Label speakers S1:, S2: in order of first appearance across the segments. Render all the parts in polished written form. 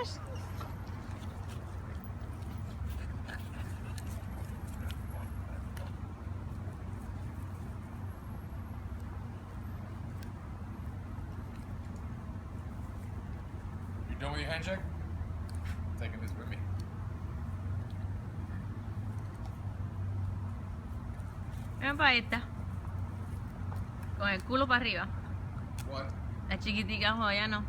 S1: putas.
S2: You done with your handshake? Taking this with me.
S1: Ven para esta. Con el culo para arriba.
S2: What?
S1: La chiquitica joya no.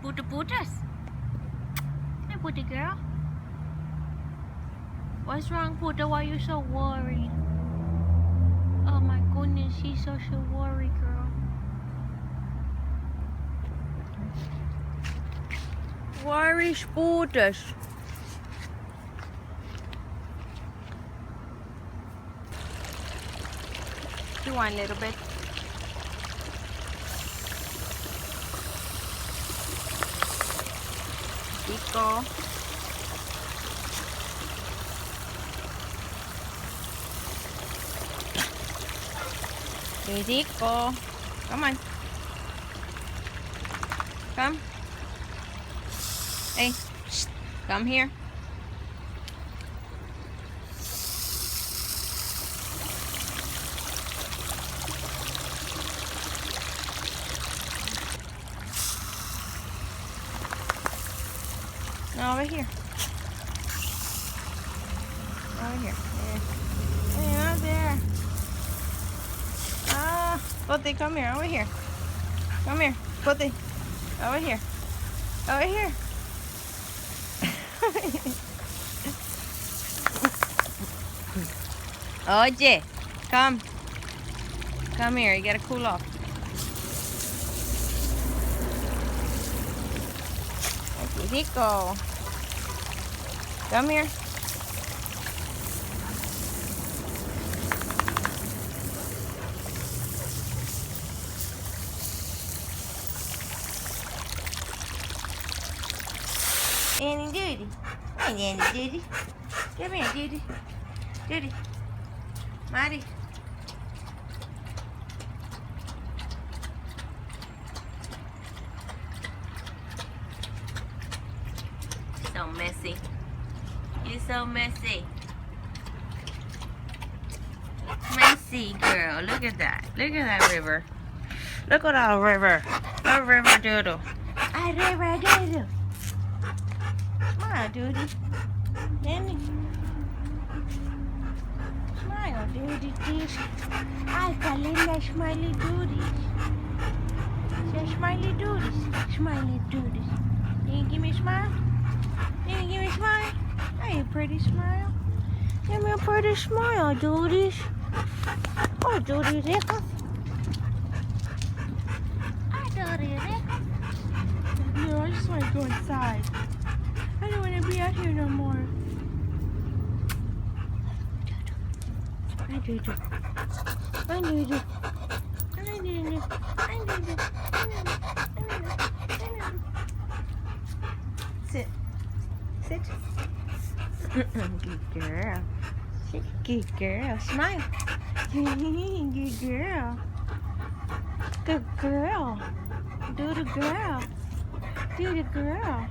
S1: Puta. Putas. Hey, Puta girl. What's wrong, Puta? Why are you so worried? Oh my goodness, she's such a worry girl. Worries Putas. You want a little bit? Rico. Rico. Come on. Come. Hey, shh. Come here. No, over here. Over here. Hey, not there. Ah, Puti, come here. Over here. Come here. Puti. Over here. Over here. Oye, come. Come here. You gotta cool off. Rico. Come here. Annie Duty. Hey, Annie Duty. Come here, Duty. Duty. Marty. So messy. You're so messy. Messy girl. Look at that. Look at that river. Look at that river. A river doodle. A river doodle. Smile, Duty. Danny. Smile, Duty. Ay, qué linda smiley duties. Say smiley duties. Smiley duties. Can you give me a smile? Can you give me a smile? Hey, a pretty smile. Give me a pretty smile, duties. Oh, Duty Rico. Hi, Duty Rico. No, I just want to go inside. I don't want to be out here no more. I do. I do. Sit. Sit. Good girl. Good girl. Smile. Good girl. Good girl. Do the girl. Do the girl.